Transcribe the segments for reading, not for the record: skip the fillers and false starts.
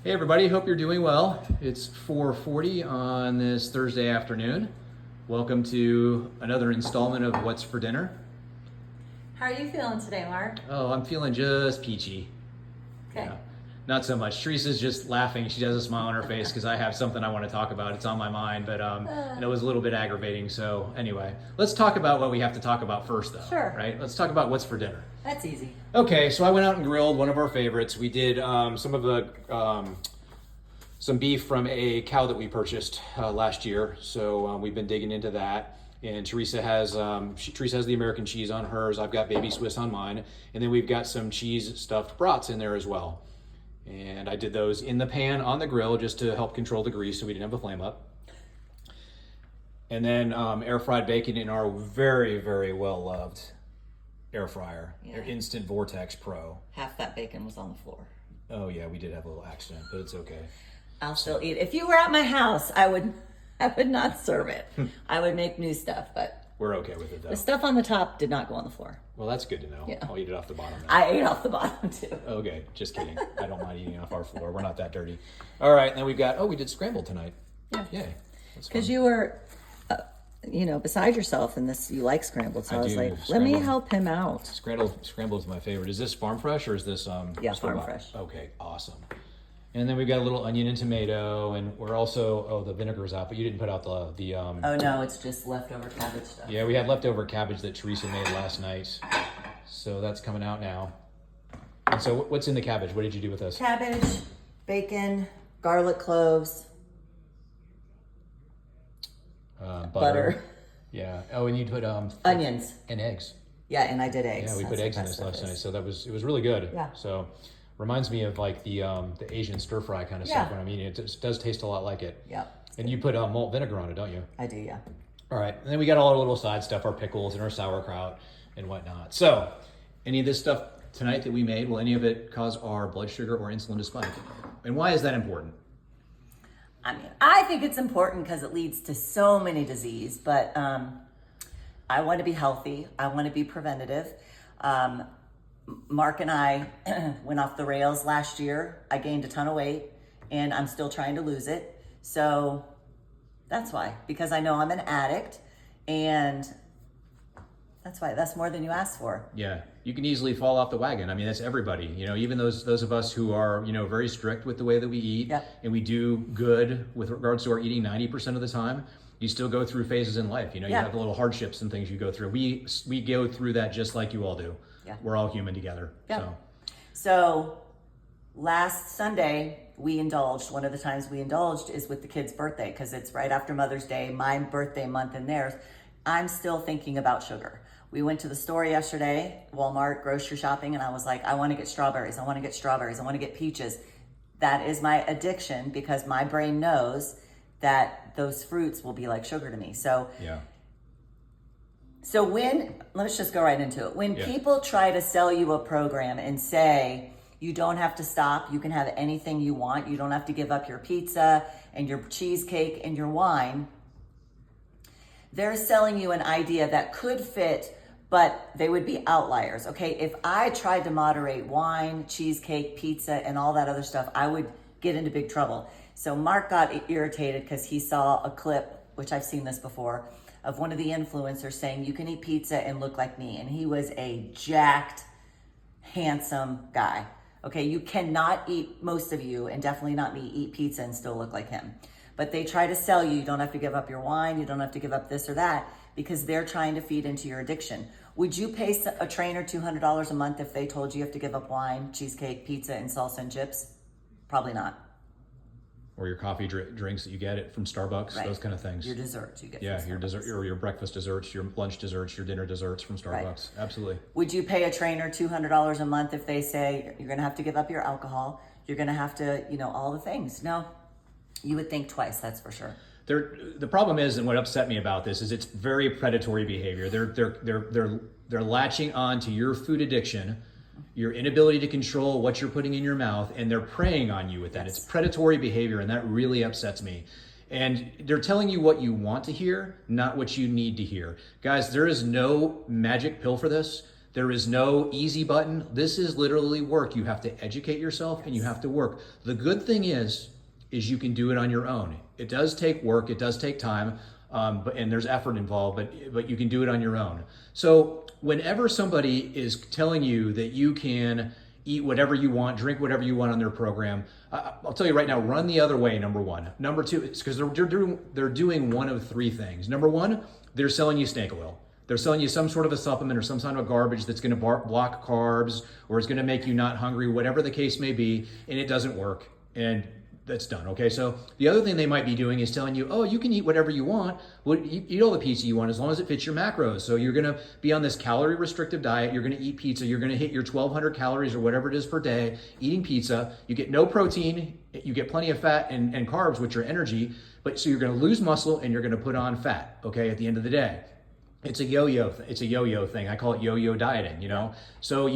Hey everybody, hope you're doing well. It's 4:40 on this Thursday afternoon. Welcome to another installment of What's for Dinner. How are you feeling today, Mark? Oh, I'm feeling just peachy. Okay. Yeah, not so much. Teresa's just laughing. She has a smile on her face because I have something I want to talk about. It's on my mind, but and it was a little bit aggravating. So anyway, let's talk about what we have to talk about first though. Sure. Right? Let's talk about what's for dinner. That's easy. Okay, so I went out and grilled one of our favorites. We did some beef from a cow that we purchased last year. So we've been digging into that. And Teresa has the American cheese on hers. I've got baby Swiss on mine, and then we've got some cheese stuffed brats in there as well. And I did those in the pan on the grill just to help control the grease, so we didn't have the flame up. And then air fried bacon in our very, very well loved air fryer, Yeah. Instant Vortex Pro. Half that bacon was on the floor. Oh yeah, we did have a little accident, but it's okay. I'll still eat it. If you were at my house, I would not serve it. I would make new stuff, but We're okay with it though. the stuff on the top did not go on the floor. Well, that's good to know. Yeah. I'll eat it off the bottom now. I ate off the bottom too. Okay, just kidding. I don't mind eating off our floor. We're not that dirty. All right, and then we've got, we did scrambled tonight. Yeah. Yay. That's fun. Because you were, beside yourself in this, you like scrambled. So I was do. like, let me Scrambled. help him out. Scrambled is my favorite. Is this farm fresh or is this Yeah, store farm bought? fresh. Okay, awesome. And then we've got a little onion and tomato, and we're also the vinegar's out, but you didn't put out the Oh no, it's just leftover cabbage stuff. Yeah, we had leftover cabbage that Teresa made last night, so that's coming out now. And so what's in the cabbage? What did you do with this? Cabbage, bacon, garlic cloves, butter. Yeah. Oh, and you put onions. and eggs. Yeah, and I did eggs. Yeah, we That's put what eggs in that this stuff last is. night, so it was really good. Yeah. So reminds me of like the Asian stir fry kind of Yeah. stuff when I'm eating it. It does taste a lot like it. Yeah, And you put malt vinegar on it, don't you? I do, yeah. All right. And then we got all our little side stuff, our pickles and our sauerkraut and whatnot. So any of this stuff tonight that we made, will any of it cause our blood sugar or insulin to spike? And why is that important? I mean, I think it's important because it leads to so many disease, but I want to be healthy. I want to be preventative. Mark and I went off the rails last year. I gained a ton of weight and I'm still trying to lose it. So that's why, because I know I'm an addict and that's why. That's more than you asked for. Yeah, you can easily fall off the wagon. I mean, that's everybody. You know, even those of us who are, very strict with the way that we eat, Yep. and we do good with regards to our eating 90% of the time. You still go through phases in life. You Yeah. have little hardships and things you go through. We go through that just like you all do. Yeah. We're all human together. Yeah. So last Sunday, we indulged. One of the times we indulged is with the kid's birthday because it's right after Mother's Day, my birthday month and theirs. I'm still thinking about sugar. We went to the store yesterday, Walmart, grocery shopping, and I was like, I want to get strawberries. I want to get strawberries. I want to get peaches. That is my addiction because my brain knows that those fruits will be like sugar to me. Yeah. So let's just go right into it. When Yeah. people try to sell you a program and say, you don't have to stop, you can have anything you want, you don't have to give up your pizza and your cheesecake and your wine, they're selling you an idea that could fit, but they would be outliers, okay? If I tried to moderate wine, cheesecake, pizza, and all that other stuff, I would get into big trouble. So Mark got irritated because he saw a clip, which I've seen this before, of one of the influencers saying, you can eat pizza and look like me. And he was a jacked, handsome guy. Okay, you cannot eat, most of you, and definitely not me, eat pizza and still look like him. But they try to sell you don't have to give up your wine, you don't have to give up this or that, because they're trying to feed into your addiction. Would you pay a trainer $200 a month if they told you have to give up wine, cheesecake, pizza, and salsa and chips? Probably not. Or your coffee drinks that you get it from Starbucks, Right. those kind of things. Your desserts you get. Yeah, from your Starbucks. dessert or your breakfast desserts, your lunch desserts, your dinner desserts from Starbucks. Absolutely. Would you pay a trainer $200 a month if they say you're going to have to give up your alcohol, you're going to have to, all the things? No, you would think twice. That's for sure. The problem is, and what upset me about this is, it's very predatory behavior. They're latching on to your food addiction, your inability to control what you're putting in your mouth, and they're preying on you with that. Yes. It's predatory behavior, and that really upsets me. And they're telling you what you want to hear, not what you need to hear. Guys, there is no magic pill for this. There is no easy button. This is literally work. You have to educate yourself and you have to work. The good thing is you can do it on your own. It does take work. It does take time, and there's effort involved, but you can do it on your own. So whenever somebody is telling you that you can eat whatever you want, drink whatever you want on their program, I'll tell you right now, run the other way, number one. Number two, it's because they're doing one of three things. Number one, they're selling you snake oil. They're selling you some sort of a supplement or some sort of a garbage that's going to block carbs, or it's going to make you not hungry, whatever the case may be, and it doesn't work. And that's done. Okay. So the other thing they might be doing is telling you, oh, you can eat whatever you want. Well, you eat all the pizza you want as long as it fits your macros. So you're going to be on this calorie restrictive diet. You're going to eat pizza. You're going to hit your 1,200 calories or whatever it is per day eating pizza. You get no protein. You get plenty of fat and carbs, which are energy. But so you're going to lose muscle and you're going to put on fat. Okay. At the end of the day, it's a yo-yo. It's a yo-yo thing. I call it yo-yo dieting, So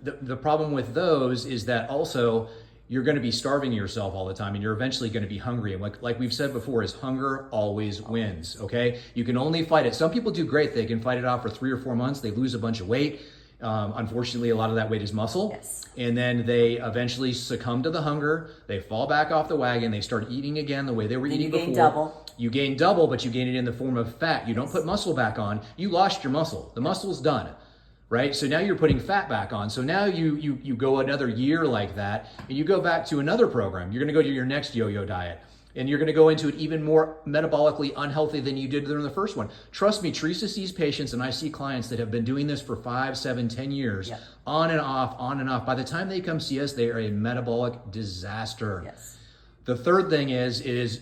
the problem with those is that also you're going to be starving yourself all the time, and you're eventually going to be hungry. And like we've said before, is hunger always wins, okay? You can only fight it. Some people do great. They can fight it off for 3 or 4 months. They lose a bunch of weight. Unfortunately, a lot of that weight is muscle. Yes. And then they eventually succumb to the hunger. They fall back off the wagon. They start eating again the way they were eating before. You gain double. You gain double, but you gain it in the form of fat. You don't put muscle back on. You lost your muscle. The muscle's done. Right? So now you're putting fat back on. So now you go another year like that, and you go back to another program. You're going to go to your next yo-yo diet, and you're going to go into it even more metabolically unhealthy than you did during the first one. Trust me, Teresa sees patients, and I see clients that have been doing this for 5, 7, 10 years, on and off, on and off. By the time they come see us, they are a metabolic disaster. Yes. The third thing is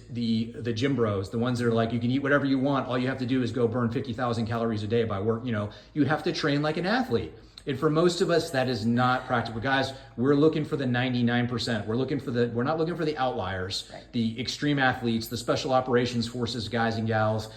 the gym bros, the ones that are like, you can eat whatever you want. All you have to do is go burn 50,000 calories a day by work. You have to train like an athlete. And for most of us, that is not practical. Guys, we're looking for the 99%. We're not looking for the outliers, the extreme athletes, the special operations forces guys and gals.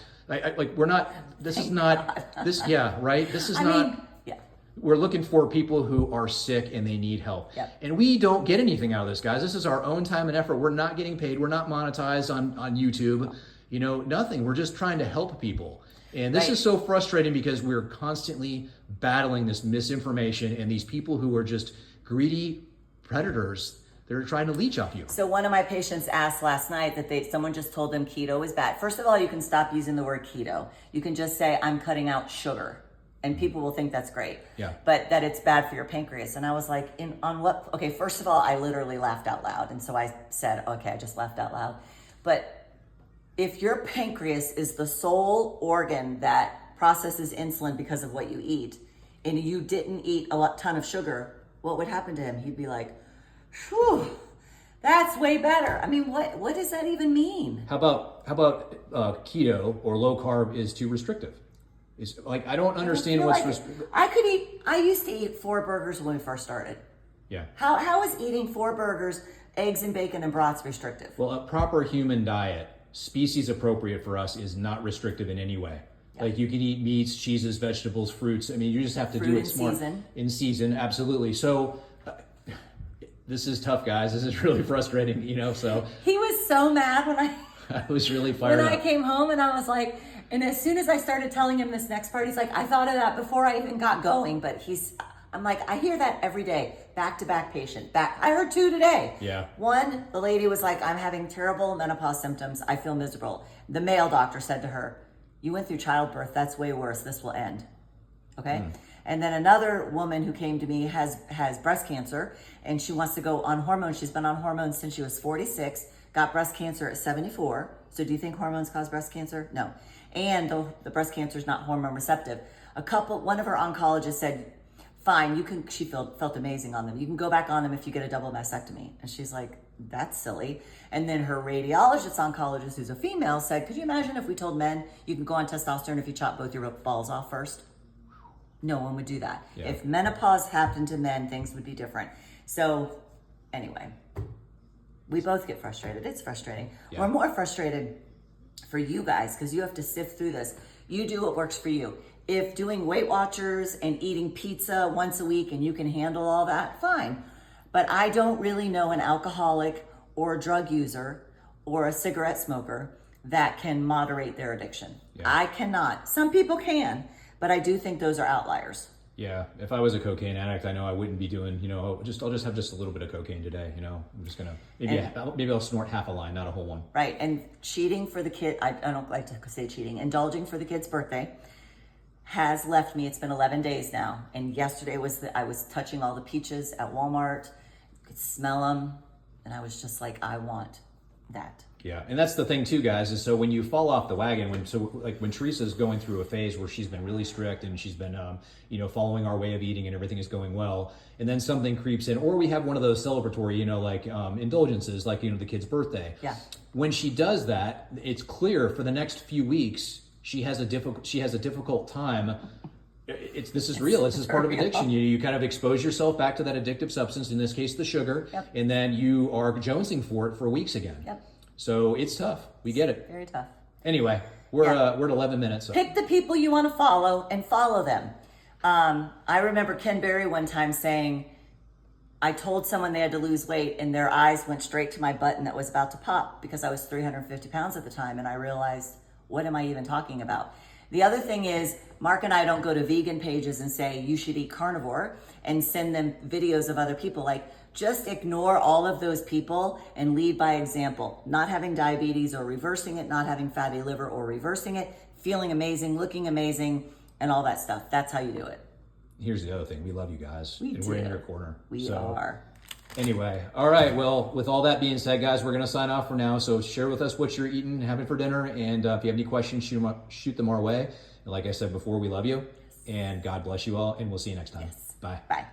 We're looking for people who are sick and they need help. Yep. And we don't get anything out of this, guys. This is our own time and effort. We're not getting paid. We're not monetized on YouTube. Nothing. We're just trying to help people. And this is so frustrating because we're constantly battling this misinformation and these people who are just greedy predators that are trying to leech off you. So one of my patients asked last night that someone just told them keto is bad. First of all, you can stop using the word keto. You can just say, I'm cutting out sugar. And people will think that's great, but that it's bad for your pancreas. And I was like, on what? Okay, first of all, I literally laughed out loud. And so I said, okay, I just laughed out loud. But if your pancreas is the sole organ that processes insulin because of what you eat, and you didn't eat a ton of sugar, what would happen to him? He'd be like, whew, that's way better. I mean, what does that even mean? How about keto or low carb is too restrictive? I don't understand what's I used to eat 4 burgers when we first started. Yeah. How is eating 4 burgers, eggs and bacon and broths restrictive? Well, a proper human diet, species appropriate for us, is not restrictive in any way. Yeah. Like you can eat meats, cheeses, vegetables, fruits. I mean, you just have to do it smart. In season, absolutely. So this is tough, guys. This is really frustrating, so. He was so mad when I was really fired up. When I came home and I was like, and as soon as I started telling him this next part, he's like, I thought of that before I even got going, but I'm like, I hear that every day, back-to-back patient. I heard 2 today. Yeah. One, the lady was like, I'm having terrible menopause symptoms. I feel miserable. The male doctor said to her, you went through childbirth. That's way worse. This will end. Okay. And then another woman who came to me has breast cancer and she wants to go on hormones. She's been on hormones since she was 46, got breast cancer at 74. So do you think hormones cause breast cancer? No. And the breast cancer is not hormone receptive. One of her oncologists said, fine, she felt amazing on them. You can go back on them if you get a double mastectomy. And she's like, that's silly. And then her radiologist oncologist, who's a female, said, could you imagine if we told men you can go on testosterone if you chop both your balls off first? No one would do that. Yeah. If menopause happened to men, things would be different. So anyway, we both get frustrated. It's frustrating. Yeah. We're more frustrated for you guys because you have to sift through this. You do what works for you. If doing Weight Watchers and eating pizza once a week and you can handle all that, fine. But I don't really know an alcoholic or a drug user or a cigarette smoker that can moderate their addiction. Yeah. I cannot. Some people can, but I do think those are outliers. Yeah, if I was a cocaine addict, I know I wouldn't be doing, I'll just have just a little bit of cocaine today, I'm just gonna, maybe I'll snort half a line, not a whole one. Right, and cheating for the kid, I don't like to say cheating, indulging for the kid's birthday has left me, it's been 11 days now, and yesterday I was touching all the peaches at Walmart, you could smell them, and I was just like, I want that. Yeah, and that's the thing too, guys, is so when you fall off the wagon, when Teresa's going through a phase where she's been really strict and she's been, following our way of eating and everything is going well, and then something creeps in, or we have one of those celebratory, indulgences, like, the kid's birthday. Yeah. When she does that, it's clear for the next few weeks, she has a difficult time. This is real. This is part of addiction. You kind of expose yourself back to that addictive substance, in this case, the sugar, Yep. and then you are jonesing for it for weeks again. Yep. So it's tough. We get it. Very tough. Anyway, we're at 11 minutes. So. Pick the people you want to follow and follow them. I remember Ken Berry one time saying, I told someone they had to lose weight and their eyes went straight to my button that was about to pop because I was 350 pounds at the time. And I realized, what am I even talking about? The other thing is, Mark and I don't go to vegan pages and say, you should eat carnivore and send them videos of other people. Like, just ignore all of those people and lead by example. Not having diabetes or reversing it, not having fatty liver or reversing it, feeling amazing, looking amazing, and all that stuff. That's how you do it. Here's the other thing. We love you guys. We do. We're in your corner. We are. Anyway, all right. Well, with all that being said, guys, we're going to sign off for now. So share with us what you're eating, having for dinner. And if you have any questions, shoot them our way. And like I said before, we love you. And God bless you all. And we'll see you next time. Yes. Bye. Bye.